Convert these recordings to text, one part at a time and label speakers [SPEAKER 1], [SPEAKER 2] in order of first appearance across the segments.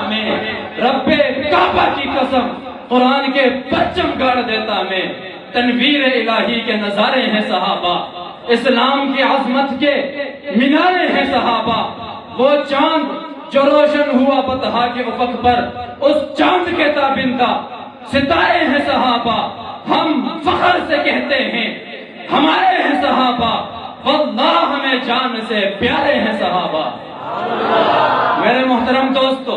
[SPEAKER 1] میں رب کعبہ کی قسم قرآن کے پرچم گاڑ دیتا میں، تنویر الہی کے نظارے ہیں صحابہ، اسلام کی عظمت کے مینارے ہیں صحابہ، وہ چاند جو روشن ہوا بطحا کے افق پر، اس چاند کے تابندہ ستارے ہیں صحابہ، ہم فخر سے کہتے ہیں ہمارے ہیں صحابہ، واللہ ہمیں جان سے پیارے ہیں صحابہ۔ میرے محترم دوستو،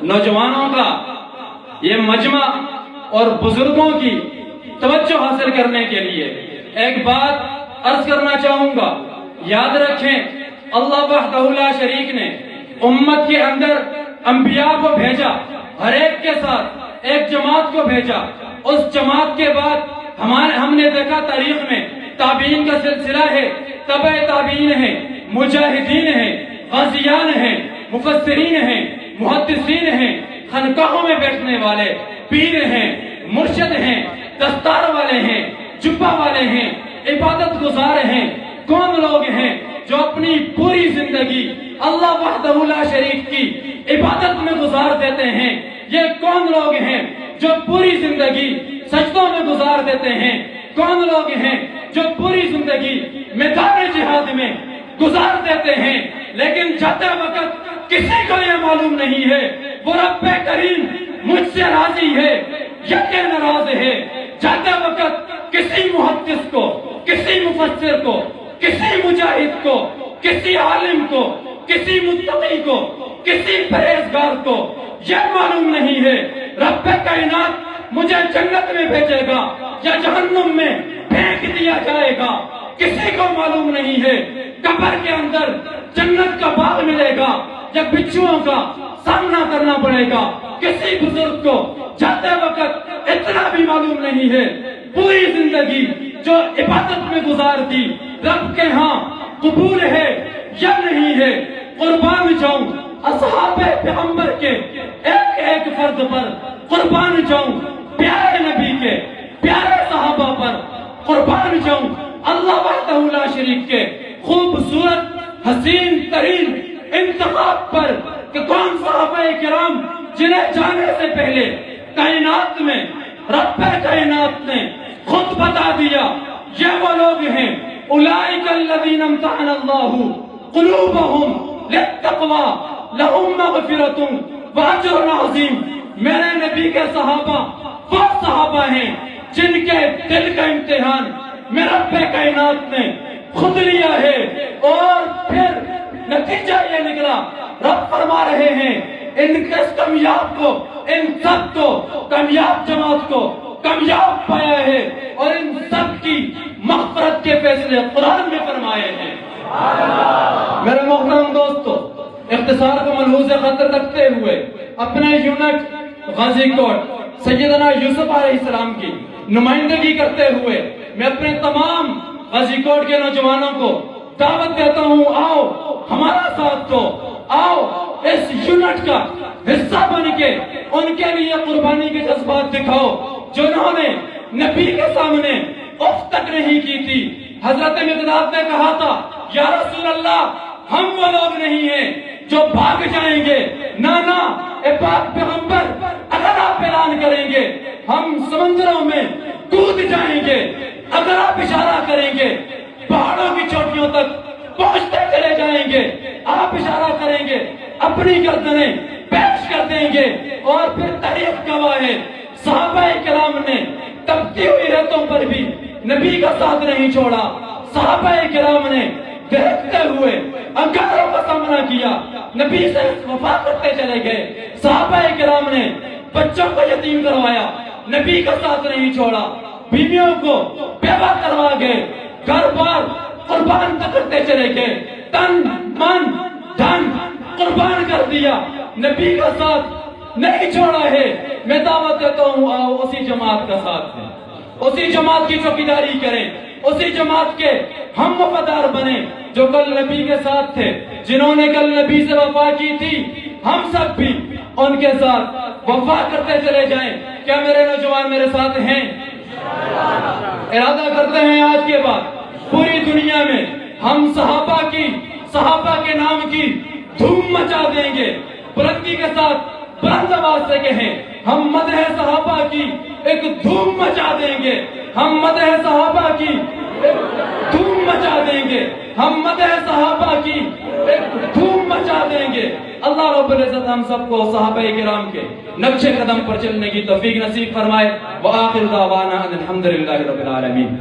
[SPEAKER 1] نوجوانوں کا یہ مجمع اور بزرگوں کی توجہ حاصل کرنے کے لیے ایک بات عرض کرنا چاہوں گا۔ یاد رکھیں، اللہ وحدہ لا شریک نے امت کے اندر انبیاء کو بھیجا، ہر ایک کے ساتھ ایک جماعت کو بھیجا، اس جماعت کے بعد ہم نے دیکھا تاریخ میں تابعین کا سلسلہ ہے، تبع تابعین ہے، مجاہدین ہیں، غازیان ہیں، مفسرین ہیں، محدثین ہیں، خانقاہوں میں بیٹھنے والے پیر ہیں، مرشد ہیں، دستار والے ہیں، جبہ والے ہیں، عبادت گزار ہیں۔ کون لوگ ہیں جو اپنی پوری زندگی اللہ وحدہ لا شریک کی عبادت میں گزار دیتے ہیں؟ یہ کون لوگ ہیں جو پوری زندگی سجدوں میں گزار دیتے ہیں؟ کون لوگ ہیں جو پوری زندگی میدان جہاد میں گزار دیتے ہیں؟ لیکن جاتے وقت کسی کو یہ معلوم نہیں ہے وہ رب کریم مجھ سے راضی ہے یا کہ ناراض ہے۔ جاتے وقت کسی محدث کو، کسی مفسر کو، کسی مجاہد کو، کسی عالم کو، کسی متقی کو، کسی پرہیزگار کو یہ معلوم نہیں ہے رب کائنات مجھے جنت میں بھیجے گا یا جہنم میں پھینک دیا جائے گا۔ کسی کو معلوم نہیں ہے قبر کے اندر جنت کا باغ ملے گا یا بچھوؤں کا سامنا کرنا پڑے گا۔ کسی بزرگ کو جاتے وقت اتنا بھی معلوم نہیں ہے پوری زندگی جو عبادت میں گزار دی رب کے ہاں قبول ہے یا نہیں ہے۔ قربان جاؤں اصحاب پیغمبر کے ایک ایک فرد پر، قربان جاؤں پیارے نبی کے پیارے صحابہ پر، قربان جاؤں اللہ وحدہ لا شریک کے خوبصورت حسین ترین انتخاب پر کہ کون صحابہ کرام جنہیں جانے سے پہلے کائنات میں رب کائنات نے خود بتا دیا یہ وہ لوگ ہیں اولئک الذین امتحن اللہ قلوبہم للتقوی لہم مغفرۃ واجر عظیم۔ میرے نبی کے صحابہ وہ صحابہ ہیں جن کے دل کا امتحان میرے رب کائنات نے خود لیا ہے، اور پھر نتیجہ یہ نکلا رب فرما رہے ہیں ان کامیاب کو، ان سب کو، کامیاب جماعت کو کامیاب پایا ہے، اور ان سب کی مغفرت کے فیصلے قرآن میں فرمائے ہیں۔ میرے محترم دوستو، اختصار کو ملحوظ خاطر رکھتے ہوئے اپنے یونٹ غازی کوٹ سیدنا یوسف علیہ السلام کی نمائندگی کرتے ہوئے میں اپنے تمام غازی کوٹ کے نوجوانوں کو دعوت دیتا ہوں، آؤ ہمارا ساتھ دو، آؤ اس یونٹ کا حصہ بن کے ان کے لیے قربانی کے جذبات دکھاؤ جنہوں نے نبی کے سامنے اف تک نہیں کی تھی۔ حضرت مقداد نے کہا تھا یا رسول اللہ ہم وہ لوگ نہیں ہیں جو بھاگ جائیں گے، نانا اے پاک پیغمبر اگر آپ اعلان کریں گے ہم سمندروں میں کود جائیں گے، اگر آپ اشارہ کریں گے پہاڑوں کی چوٹیوں تک پہنچتے چلے جائیں گے، آپ اشارہ کریں گے اپنی گردنیں پیش کر دیں گے۔ اور پھر تاریخ گواہ ہے صحابہ کرام نے تپتی ہوئی ریتوں پر بھی نبی کا ساتھ نہیں چھوڑا، صحابہ کرام نے دیکھتے ہوئے انگاروں کا سامنا کیا، نبی سے وفا کرتے چلے گئے، صحابہ کرام نے بچوں کو یتیم کروایا، نبی کا ساتھ نہیں چھوڑا، بیویوں کو بیوہ کروا گئے، گھر بار قربان کرتے چلے گئے، تن من دھن قربان کر دیا، نبی کا ساتھ نہیں چھوڑا ہے۔ میں دعوت دیتا ہوں آؤ اسی جماعت کا ساتھ دیں، اسی جماعت کی چوکیداری کریں، اسی جماعت کے ہم وفادار بنیں جو کل نبی کے ساتھ تھے، جنہوں نے کل نبی سے وفا کی تھی، ہم سب بھی ان کے ساتھ وفا کرتے چلے جائیں۔ کیا میرے نوجوان میرے ساتھ ہیں؟ ارادہ کرتے ہیں آج کے بعد پوری دنیا میں ہم صحابہ کے نام کی دھوم مچا دیں گے، بلندی کے ساتھ بلند آواز سے کہیں ہم مدح صحابہ کی ایک دھوم مچا دیں گے، ہم مدح صحابہ کی ایک دھوم مچا دیں گے، ہم مدح صحابہ کی ایک دھوم مچا دیں گے۔ اللہ رب العزت ہم سب کو صحابہ کرام کے نقش قدم پر چلنے کی توفیق نصیب فرمائے۔ وآخر دعوانا ان الحمدللہ رب العالمین۔